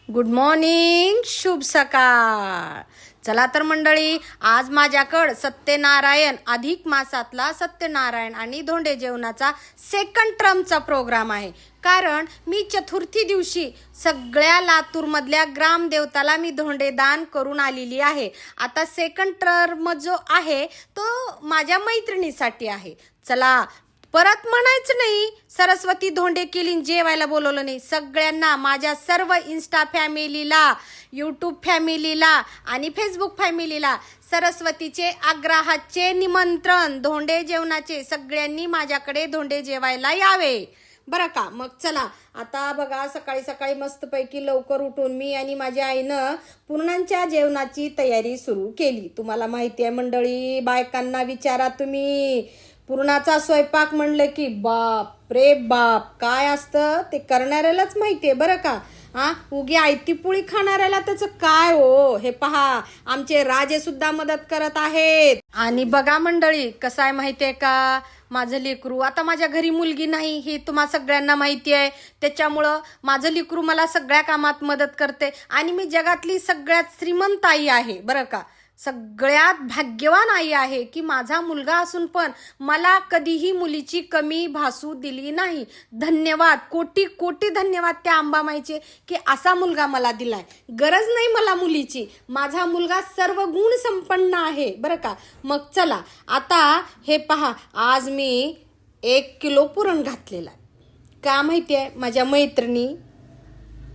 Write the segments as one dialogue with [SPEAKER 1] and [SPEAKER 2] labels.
[SPEAKER 1] Good morning, शुभ सकाळ. चला तर मंडळी, आज माझ्याकडं सत्यनारायण अधिक मासातला सत्यनारायण आणि धोंडे जेवणाचा सेकंड टर्मचा प्रोग्राम आहे. कारण मी चतुर्थी दिवशी सगळ्या लातूरमधल्या ग्रामदेवताला मी धोंडे दान करून आलेली आहे. आता सेकंड टर्म जो आहे तो माझ्या मैत्रिणीसाठी आहे. चला, परत म्हणायचं नाही सरस्वती धोंडे केली जेवायला बोलवलं नाही. सगळ्यांना, माझ्या सर्व इन्स्टा फॅमिलीला, यूट्यूब फॅमिलीला आणि फेसबुक फॅमिलीला सरस्वतीचे आग्रहाचे निमंत्रण धोंडे जेवणाचे. सगळ्यांनी माझ्याकडे धोंडे जेवायला यावे बरं का. मग चला, आता बघा, सकाळी सकाळी मस्तपैकी लवकर उठून मी आणि माझ्या आईनं पुरणांच्या जेवणाची तयारी सुरू केली. तुम्हाला माहिती आहे मंडळी, बायकांना विचारा तुम्ही, पुरणाचा स्वयंपाक म्हणलं की बाप रे बाप काय असतं ते करणाऱ्यालाच माहितीये बरं का. उगी आयती पोळी खाणाऱ्याला त्याचं काय हो. हे पहा, आमचे राजे सुद्धा मदत करत आहेत. आणि बघा मंडळी, कसं आहे माहितीये का, माझं लेकरू, आता माझ्या घरी मुलगी नाही हे तुम्हा सगळ्यांना माहिती आहे. त्याच्यामुळं माझं लेकरू मला सगळ्या कामात मदत करते आणि मी जगातली सगळ्यात श्रीमंत आई आहे बरं का. सगळ्यात भाग्यवान आई आहे की माझा मुलगा असून पण मला कधीही मुलीची कमी भासू दिली नाही. धन्यवाद, कोटी कोटी धन्यवाद त्या अंबामाईचे की असा मुलगा मला दिलाय. गरज नाही मला मुलीची, माझा मुलगा सर्व गुण संपन्न आहे बरं का. मग चला, आता हे पहा, आज मी 1 किलो पुरण घातलेला आहे. का माहिती आहे, माझ्या मैत्रिणी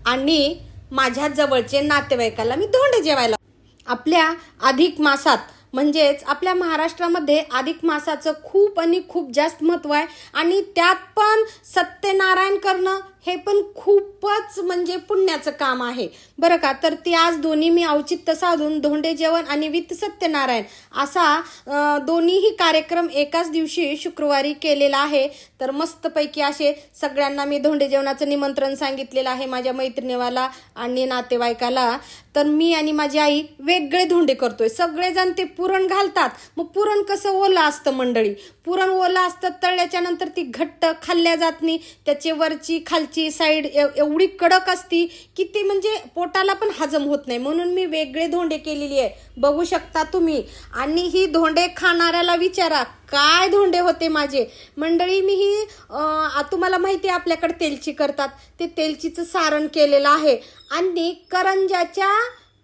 [SPEAKER 1] आणि माझ्या जवळचे नातेवाईकाला मी धोंडे जेवायला. आपल्या अधिक मासात, म्हणजेच आपल्या महाराष्ट्रामध्ये अधिक मासाचं खूप आणि खूप जास्त महत्त्व आहे. आणि त्यात पण सत्यनारायण करणं हे पण खूपच म्हणजे पुण्याचं काम आहे बरं का. तर ते आज दोन्ही मी औचित्य साधून धोंडे जेवण आणि विथ सत्यनारायण असा दोन्हीही कार्यक्रम एकाच दिवशी शुक्रवारी केलेला आहे. तर मस्तपैकी असे सगळ्यांना मी धोंडे जेवणाचं निमंत्रण सांगितलेलं आहे, माझ्या मैत्रिणीवाला आणि नातेवाईकाला. तर मी आणि माझी आई वेगळे धोंडे करतोय. सगळेजण ते पुरण घालतात. मग पुरण कसं ओलं असतं मंडळी, पुरण ओलं असतं, तळल्याच्या नंतर ती घट्ट खाल्ल्या जात नाही. त्याची वरची खालची साईड एवढी कडक असती की ती म्हणजे पोटाला पण हजम होत नाही. म्हणून मी वेगळे धोंडे केलेली आहे, बघू शकता तुम्ही. आणि ही धोंडे खाणाऱ्याला विचारा काय धोंडे होते माझे मंडळी. मी ही तुम्हाला माहिती आहे आपल्याकडे तेलची करतात, ते तेलचीचं सारण केलेलं आहे. आणि करंजाच्या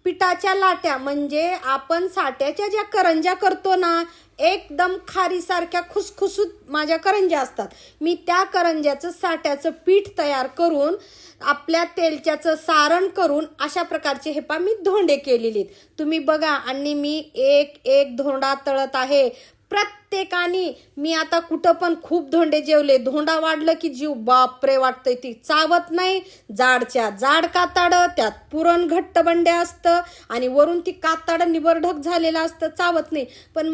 [SPEAKER 1] पिठाच्या लाट्या, म्हणजे आपण साट्याच्या ज्या करंजा करतो ना, एकदम खारीसारख्या खुसखुसूत माझ्या करंज्या असतात. मी त्या करंज्याचं साट्याचं पीठ तयार करून आपल्या तेलच्याचं सारण करून अशा प्रकारचे हे मी धोंडे केलेले तुम्ही बघा. आणि मी एक एक धोंडा तळत आहे प्रत्येकाने. मी आता कुठं पण खूप धोंडे जेवले. धोंडा वाढलं की जीव बापरे वाटतंय, ती चावत नाही. जाडच्या जाड काताड, त्यात पुरण घट्ट बंडे असतं आणि वरून ती काताड निबरढक झालेलं असतं, चावत नाही. पण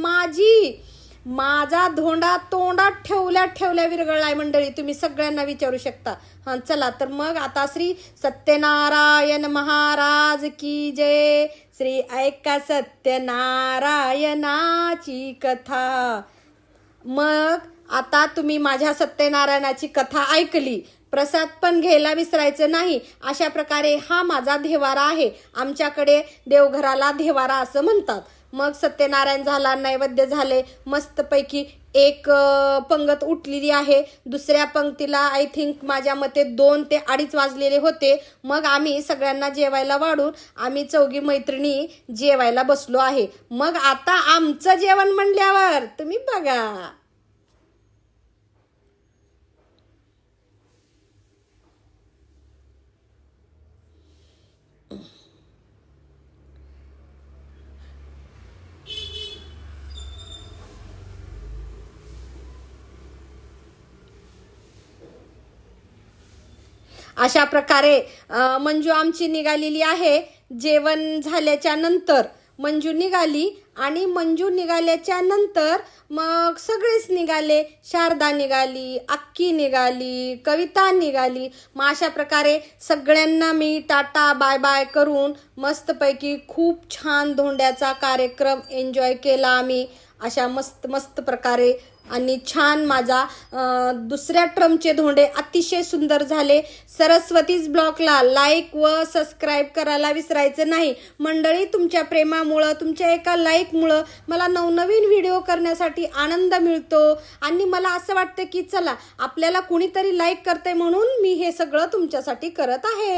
[SPEAKER 1] माझा धोंडा तोंडात ठेवल्या विरघळलाय मंडळी. तुम्ही सगळ्यांना विचारू शकता. चला तर मग आता श्री सत्यनारायण महाराज की जय. श्री ऐका सत्यनारायणाची कथा. मग आता तुम्ही माझ्या सत्यनारायणाची कथा ऐकली, प्रसाद पण घ्यायला विसरायचं नाही. अशा प्रकारे हा माझा देवारा आहे. आमच्याकडे देवघराला देवारा असं म्हणतात. मग सत्यनारायण झाला, नैवेद्य झाले, मस्तपैकी एक पंगत उठलेली आहे. दुसऱ्या पंक्तीला आय थिंक माझ्या मते 2 ते 2:30 वाजलेले होते. मग आम्ही सगळ्यांना जेवायला वाढून आम्ही 4 मैत्रिणी जेवायला बसलो आहे. मग आता आमचं जेवण म्हणल्यावर तुम्ही बघा. अशा प्रकारे मंजू आमची निघालेली आहे. जेवण झाल्याच्या नंतर मंजू निघाली आणि मंजू निघाल्याच्या नंतर मग सगळेच निघाले. शारदा निघाली, अक्की निघाली, कविता निघाली. मग अशा प्रकारे सगळ्यांना मी टाटा बाय बाय करून मस्तपैकी खूप छान धोंड्याचा कार्यक्रम एन्जॉय केला आम्ही. अशा मस्त मस्त प्रकारे आणि छान माझा दुसऱ्या ट्रमचे धोंडे अतिशय सुंदर झाले. सरस्वतीज ब्लॉगला लाईक व सबस्क्राईब करायला विसरायचं नाही मंडळी. तुमच्या प्रेमामुळं, तुमच्या एका लाईकमुळं मला नवनवीन व्हिडिओ करण्यासाठी आनंद मिळतो आणि मला असं वाटतं की चला आपल्याला कुणीतरी लाईक करते म्हणून मी हे सगळं तुमच्यासाठी करत आहे.